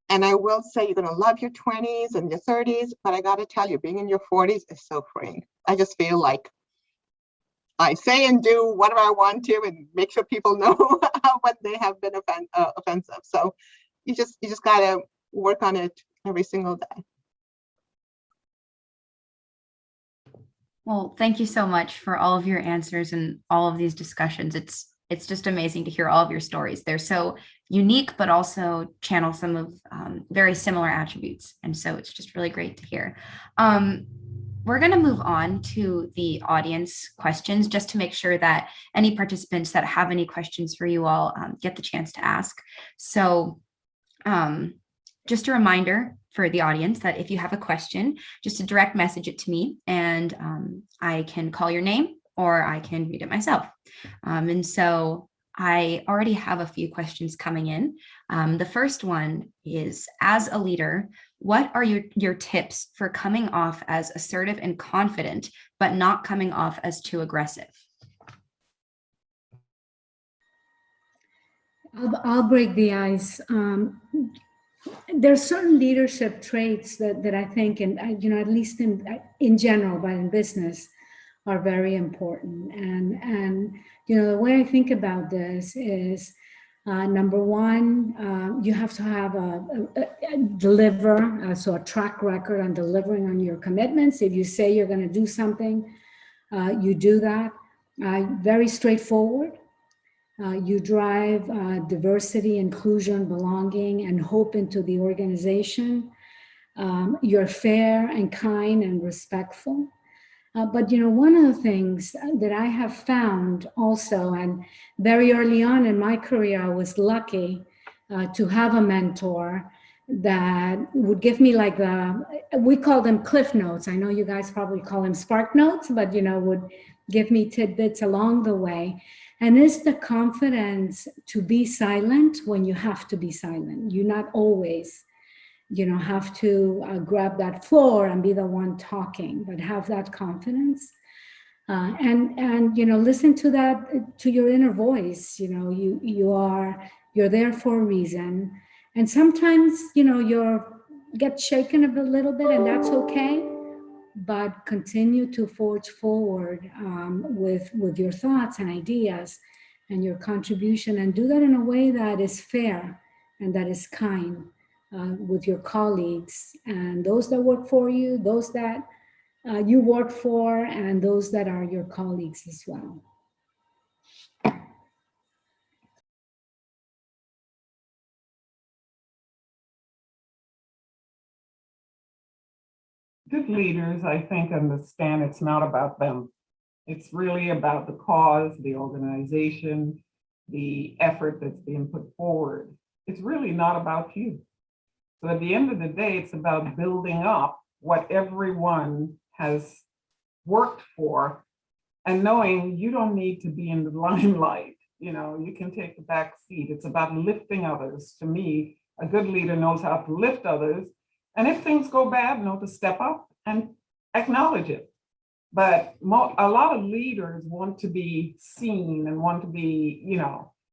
And I will say, you're going to love your 20s and your 30s, but I got to tell you, being in your 40s is so freeing. I just feel like I say and do whatever I want to, and make sure people know when they have been offensive. So you just got to work on it every single day. Well, thank you so much for all of your answers and all of these discussions. It's it's just amazing to hear all of your stories. They're so unique, but also channel some of very similar attributes. And so it's just really great to hear. We're going to move on to the audience questions just to make sure that any participants that have any questions for you all get the chance to ask. So just a reminder for the audience that if you have a question, just to direct message it to me, and I can call your name or I can read it myself. And so I already have a few questions coming in. The first one is, as a leader, what are your tips for coming off as assertive and confident, but not coming off as too aggressive? I'll break the ice. There's certain leadership traits that I think, and at least in general, but in business, are very important. And the way I think about this is, number one, you have to have a track record on delivering on your commitments. If you say you're going to do something, you do that. Very straightforward. You drive diversity, inclusion, belonging, and hope into the organization. You're fair and kind and respectful. But one of the things that I have found also, and very early on in my career, I was lucky to have a mentor that would give me we call them cliff notes. I know you guys probably call them spark notes, but would give me tidbits along the way. And it's the confidence to be silent when you have to be silent. You not always have to grab that floor and be the one talking, but have that confidence. And listen to that, to your inner voice. You're there for a reason. And sometimes, you get shaken a little bit, and that's okay. But continue to forge forward with your thoughts and ideas and your contribution, and do that in a way that is fair and that is kind with your colleagues and those that work for you, those that you work for, and those that are your colleagues as well. Good leaders, I think, understand it's not about them. It's really about the cause, the organization, the effort that's being put forward. It's really not about you. So at the end of the day, it's about building up what everyone has worked for and knowing you don't need to be in the limelight. You can take the back seat. It's about lifting others. To me, a good leader knows how to lift others. And if things go bad, know to step up and acknowledge it. But a lot of leaders want to be seen and want to be,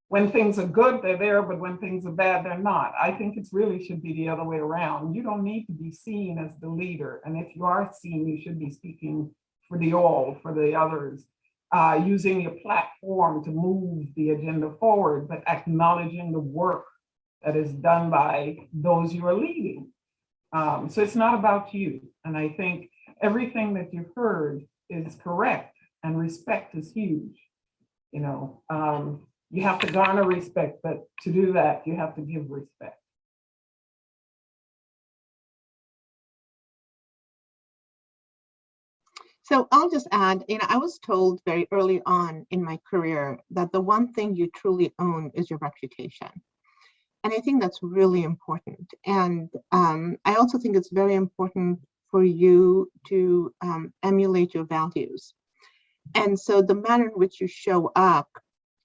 when things are good, they're there, but when things are bad, they're not. I think it really should be the other way around. You don't need to be seen as the leader. And if you are seen, you should be speaking for the all, for the others, using your platform to move the agenda forward, but acknowledging the work that is done by those you are leading. So it's not about you. And I think everything that you've heard is correct, and respect is huge. You have to garner respect, but to do that, you have to give respect. So I'll just add, I was told very early on in my career that the one thing you truly own is your reputation. And I think that's really important. And I also think it's very important for you to emulate your values. And so the manner in which you show up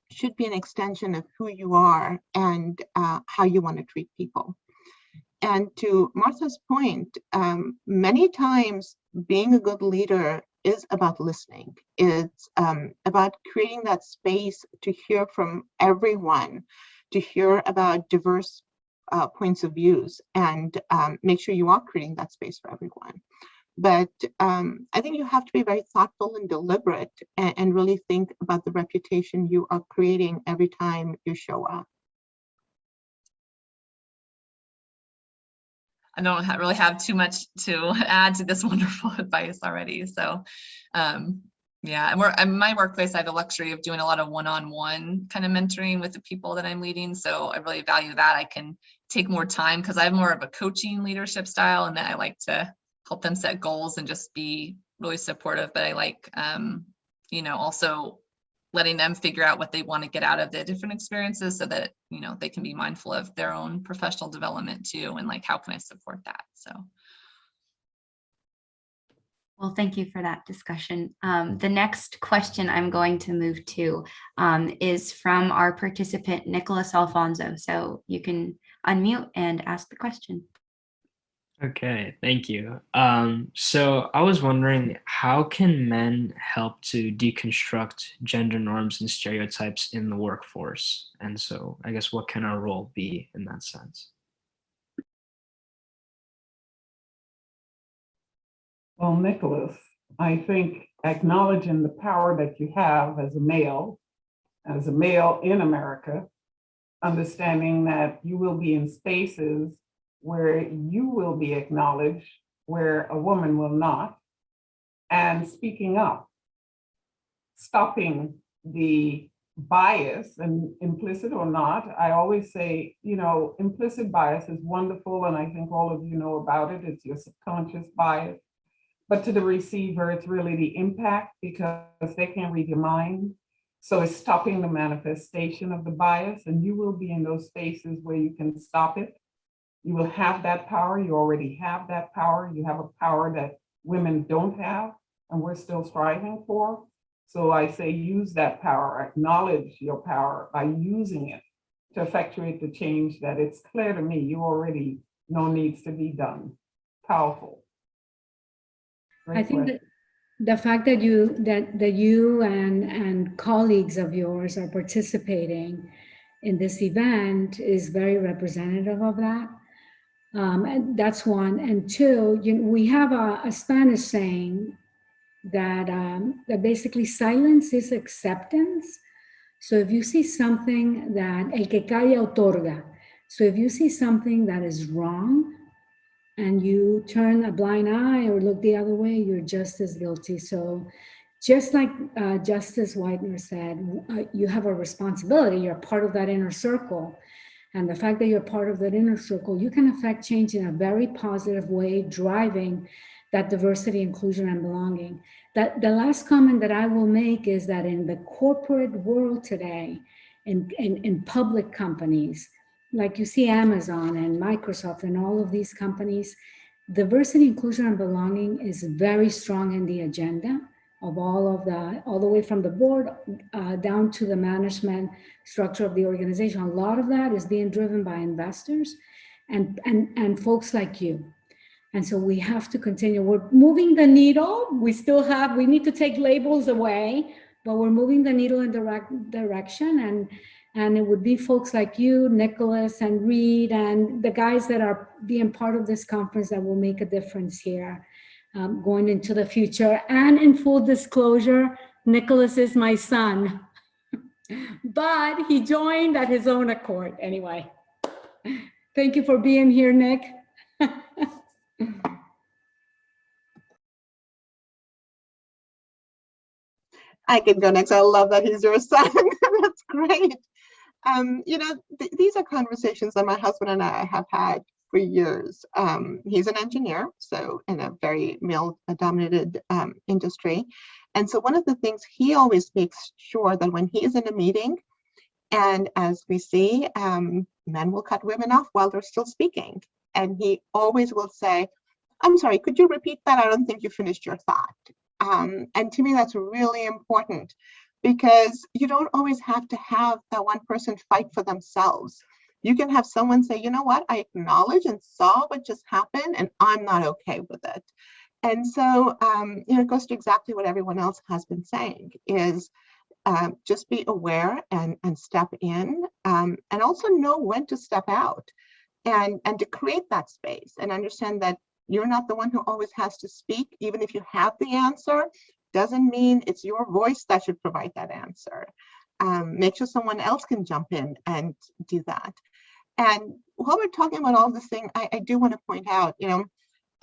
should be an extension of who you are and how you want to treat people. And to Martha's point, many times being a good leader is about listening. It's about creating that space to hear from everyone, to hear about diverse points of views, and make sure you are creating that space for everyone. But I think you have to be very thoughtful and deliberate, and really think about the reputation you are creating every time you show up. I don't really have too much to add to this wonderful advice already. So Yeah, and in my workplace, I have the luxury of doing a lot of one-on-one kind of mentoring with the people that I'm leading. So I really value that. I can take more time because I have more of a coaching leadership style, and that I like to help them set goals and just be really supportive. But I like, also letting them figure out what they want to get out of the different experiences so that, they can be mindful of their own professional development too. And like, how can I support that? So. Well, thank you for that discussion. The next question I'm going to move to is from our participant, Nicholas Alfonso. So you can unmute and ask the question. Okay, thank you. So I was wondering, how can men help to deconstruct gender norms and stereotypes in the workforce? And so I guess what can our role be in that sense? Well, Nicholas, I think acknowledging the power that you have as a male in America, understanding that you will be in spaces where you will be acknowledged, where a woman will not, and speaking up, stopping the bias, and implicit or not. I always say, implicit bias is wonderful, and I think all of you know about it. It's your subconscious bias. But to the receiver, it's really the impact, because they can't read your mind. So it's stopping the manifestation of the bias, and you will be in those spaces where you can stop it. You will have that power. You already have that power. You have a power that women don't have, and we're still striving for. So I say, use that power, acknowledge your power by using it to effectuate the change that it's clear to me you already know needs to be done. Powerful. I think that the fact that you and colleagues of yours are participating in this event is very representative of that. And that's one. And two, we have a Spanish saying that that basically silence is acceptance. So if you see something that el que calla otorga, so if you see something that is wrong, and you turn a blind eye or look the other way, you're just as guilty. So just like Justice Whitener said, you have a responsibility. You're part of that inner circle. And the fact that you're part of that inner circle, you can affect change in a very positive way, driving that diversity, inclusion, and belonging. That the last comment that I will make is that in the corporate world today, in public companies, like you see Amazon and Microsoft and all of these companies, diversity, inclusion, and belonging is very strong in the agenda of all the way from the board down to the management structure of the organization. A lot of that is being driven by investors and folks like you. And so we have to continue. We're moving the needle. We need to take labels away, but we're moving the needle in the right direction. And it would be folks like you, Nicholas and Reed, and the guys that are being part of this conference that will make a difference here going into the future. And in full disclosure, Nicholas is my son, but he joined at his own accord anyway. Thank you for being here, Nick. I can go next. I love that he's your son. That's great. These are conversations that my husband and I have had for years. He's an engineer, so in a very male-dominated industry. And so one of the things he always makes sure that when he is in a meeting, and as we see, men will cut women off while they're still speaking. And he always will say, I'm sorry, could you repeat that? I don't think you finished your thought. And to me, that's really important, because you don't always have to have that one person fight for themselves. You can have someone say, you know what, I acknowledge and saw what just happened, and I'm not okay with it. And so, it goes to exactly what everyone else has been saying, is just be aware and step in, and also know when to step out, and to create that space and understand that you're not the one who always has to speak. Even if you have the answer, doesn't mean it's your voice that should provide that answer. Make sure someone else can jump in and do that. And while we're talking about all this thing, I do want to point out,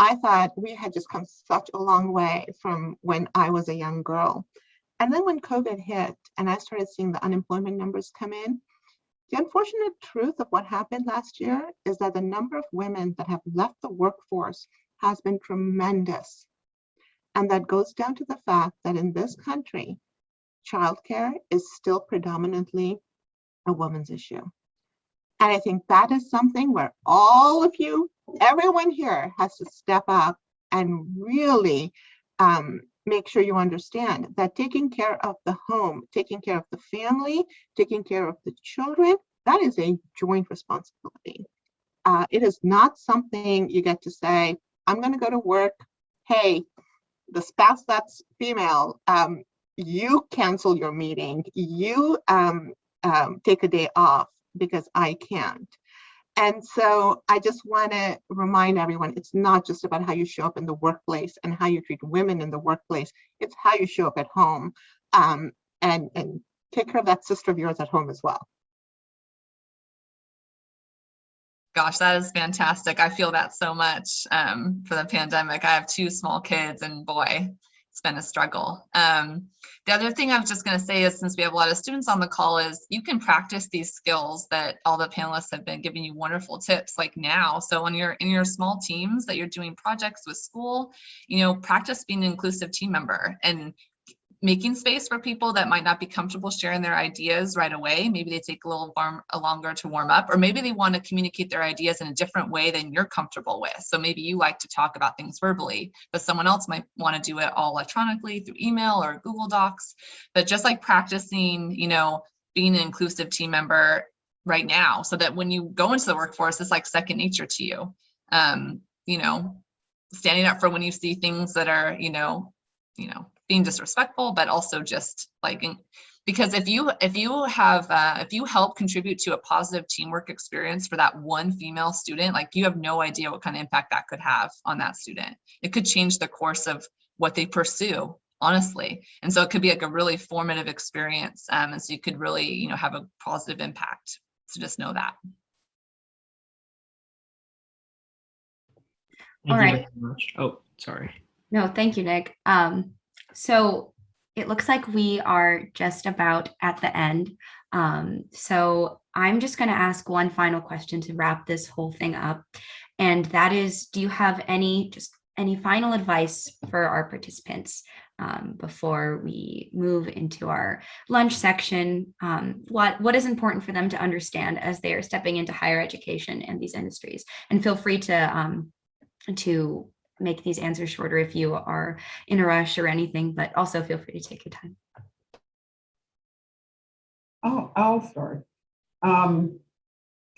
I thought we had just come such a long way from when I was a young girl. And then when COVID hit and I started seeing the unemployment numbers come in, the unfortunate truth of what happened last year is that the number of women that have left the workforce has been tremendous. And that goes down to the fact that in this country, childcare is still predominantly a woman's issue. And I think that is something where all of you, everyone here has to step up and really make sure you understand that taking care of the home, taking care of the family, taking care of the children, that is a joint responsibility. It is not something you get to say, I'm going to go to work. Hey, the spouse that's female, you cancel your meeting, you take a day off because I can't. And so I just want to remind everyone, it's not just about how you show up in the workplace and how you treat women in the workplace. It's how you show up at home, and take care of that sister of yours at home as well. Gosh, that is fantastic. I feel that so much for the pandemic. I have 2 small kids, and boy, it's been a struggle. The other thing I was just going to say is, since we have a lot of students on the call, is you can practice these skills that all the panelists have been giving you wonderful tips like now. So when you're in your small teams that you're doing projects with school, practice being an inclusive team member and making space for people that might not be comfortable sharing their ideas right away. Maybe they take a little longer to warm up, or maybe they want to communicate their ideas in a different way than you're comfortable with. So maybe you like to talk about things verbally, but someone else might want to do it all electronically through email or Google Docs. But just like practicing, being an inclusive team member right now, so that when you go into the workforce, it's like second nature to you. Standing up for when you see things that are, being disrespectful, but also just like, because if you help contribute to a positive teamwork experience for that one female student, like, you have no idea what kind of impact that could have on that student. It could change the course of what they pursue, honestly. And so it could be like a really formative experience. And so you could really, have a positive impact. So just know that. Thank All you right. very much. Oh, sorry. No, thank you, Nick. So it looks like we are just about at the end. So I'm just going to ask one final question to wrap this whole thing up. And that is, do you have any final advice for our participants before we move into our lunch section? What is important for them to understand as they are stepping into higher education and these industries? And feel free to make these answers shorter if you are in a rush or anything, but also feel free to take your time. I'll start. To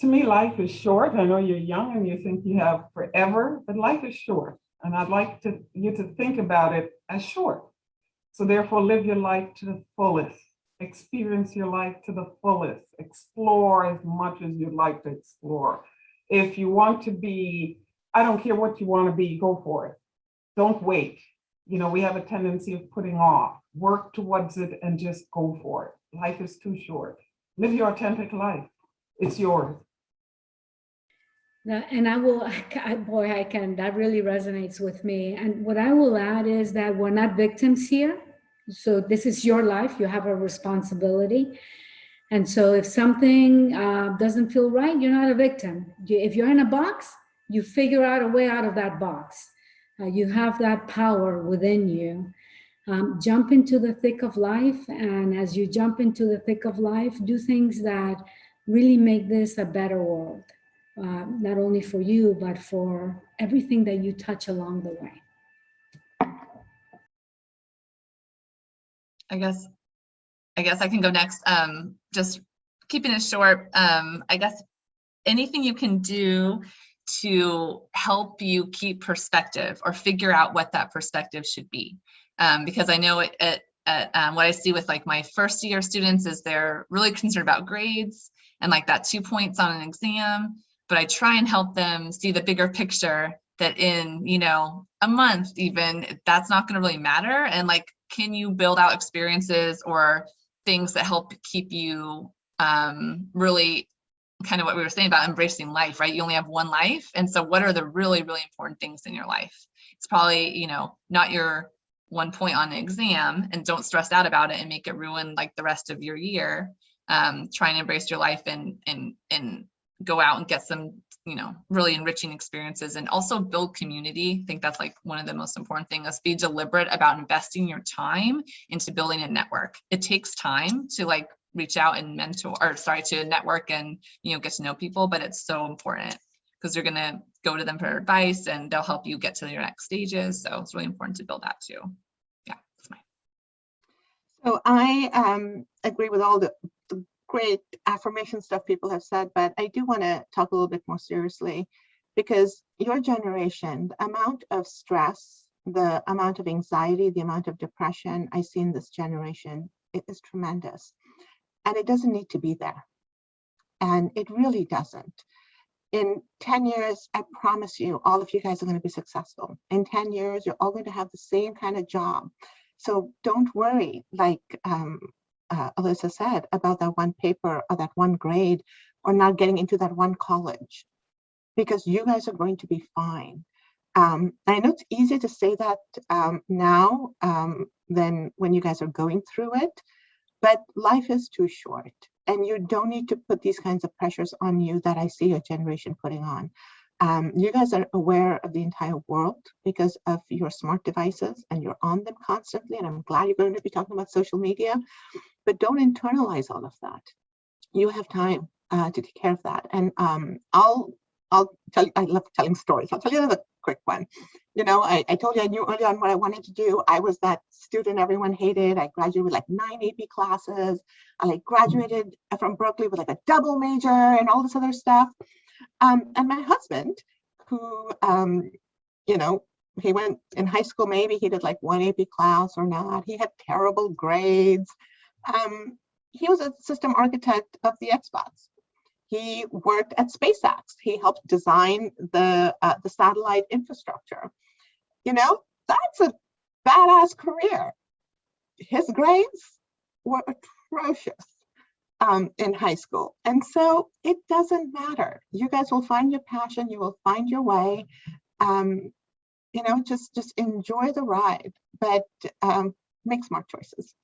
me, life is short. I know you're young and you think you have forever, but life is short. And I'd like you to think about it as short. So therefore, live your life to the fullest. Experience your life to the fullest. Explore as much as you'd like to explore. If you want to be, I don't care what you want to be, go for it. Don't wait. We have a tendency of putting off. Work towards it and just go for it. Life is too short. Live your authentic life. It's yours. And that really resonates with me. And what I will add is that we're not victims here. So this is your life. You have a responsibility. And so if something doesn't feel right, you're not a victim. If you're in a box, you figure out a way out of that box. You have that power within you. Jump into the thick of life. And as you jump into the thick of life, do things that really make this a better world. Not only for you, but for everything that you touch along the way. I guess I can go next. Just keeping it short. I guess anything you can do to help you keep perspective or figure out what that perspective should be. Because I know what I see with like my first year students is they're really concerned about grades and like that 2 points on an exam, but I try and help them see the bigger picture that in, a month even, that's not going to really matter. And like, can you build out experiences or things that help keep you really kind of what we were saying about embracing life, right? You only have one life. And so what are the really, really important things in your life? It's probably, you know, not your 1 point on an exam, and don't stress out about it and make it ruin like the rest of your year. Try and embrace your life and go out and get some, you know, really enriching experiences, and also build community. I think that's like one of the most important things. Be deliberate about investing your time into building a network. It takes time to like reach out and to network and, you know, get to know people, but it's so important because you're going to go to them for advice and they'll help you get to your next stages. So it's really important to build that too. Yeah, that's mine. So I agree with all the great affirmation stuff people have said, but I do want to talk a little bit more seriously, because your generation, the amount of stress, the amount of anxiety, the amount of depression I see in this generation, it is tremendous. And it doesn't need to be there. And it really doesn't. In 10 years, I promise you, all of you guys are going to be successful. In 10 years, you're all going to have the same kind of job. So don't worry, like Alyssa said, about that one paper or that one grade or not getting into that one college, because you guys are going to be fine. I know it's easier to say that now than when you guys are going through it, but life is too short. And you don't need to put these kinds of pressures on you that I see your generation putting on. You guys are aware of the entire world because of your smart devices, and you're on them constantly. And I'm glad you're going to be talking about social media, but don't internalize all of that. You have time to take care of that. And I'll tell you, I love telling stories. I'll tell you another quick one. You know, I told you I knew early on what I wanted to do. I was that student everyone hated. I graduated with like 9 AP classes. I like graduated from Berkeley with like a double major and all this other stuff. And my husband, who, you know, he went in high school, maybe he did like 1 AP class or not. He had terrible grades. He was a system architect of the Xbox. He worked at SpaceX. He helped design the satellite infrastructure. You know, that's a badass career. His grades were atrocious in high school. And so it doesn't matter. You guys will find your passion. You will find your way. You know, just enjoy the ride, but make smart choices.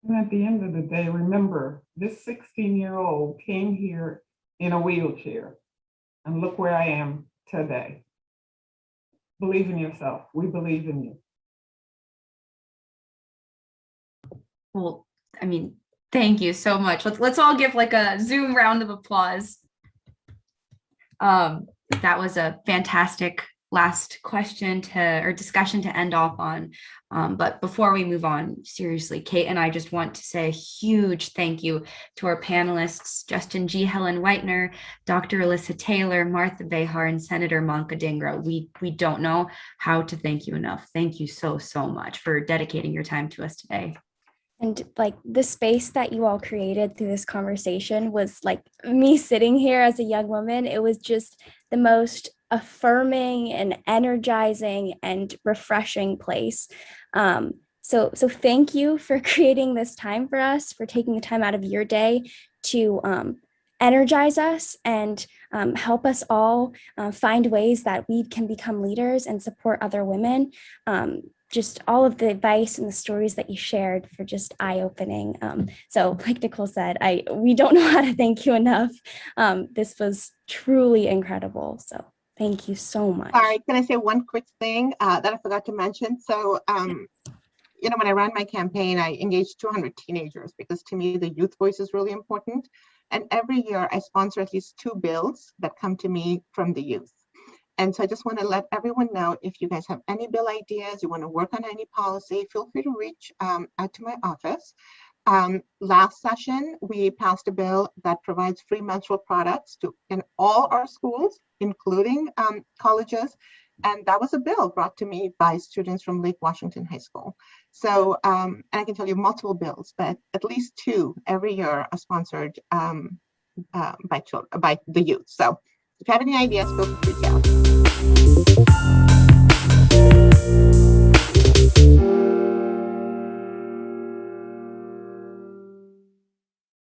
And at the end of the day, remember, this 16-year-old came here in a wheelchair, and look where I am today. Believe in yourself. We believe in you. Well, I mean, thank you so much. Let's all give like a Zoom round of applause. That was a fantastic last question or discussion to end off on. But before we move on, seriously, Kate and I just want to say a huge thank you to our panelists, Justin G. Helen Whitener, Dr. Alyssa Taylor, Martha Bejar, and Senator Manka Dhingra. We don't know how to thank you enough. Thank you so much for dedicating your time to us today. And like the space that you all created through this conversation was like me sitting here as a young woman. It was just the most affirming and energizing and refreshing place. So thank you for creating this time for us, for taking the time out of your day to energize us and help us all find ways that we can become leaders and support other women. Just all of the advice and the stories that you shared for just eye-opening. So like Nicole said, we don't know how to thank you enough. This was truly incredible. So thank you so much. All right, can I say one quick thing that I forgot to mention? So, you know, when I ran my campaign, I engaged 200 teenagers because to me, the youth voice is really important. And every year I sponsor at least 2 bills that come to me from the youth. And so I just want to let everyone know, if you guys have any bill ideas, you want to work on any policy, feel free to reach out to my office. Last session, we passed a bill that provides free menstrual products in all our schools, including colleges. And that was a bill brought to me by students from Lake Washington High School. So, and I can tell you multiple bills, but at least 2 every year are sponsored by the youth. So if you have any ideas, feel free to reach out.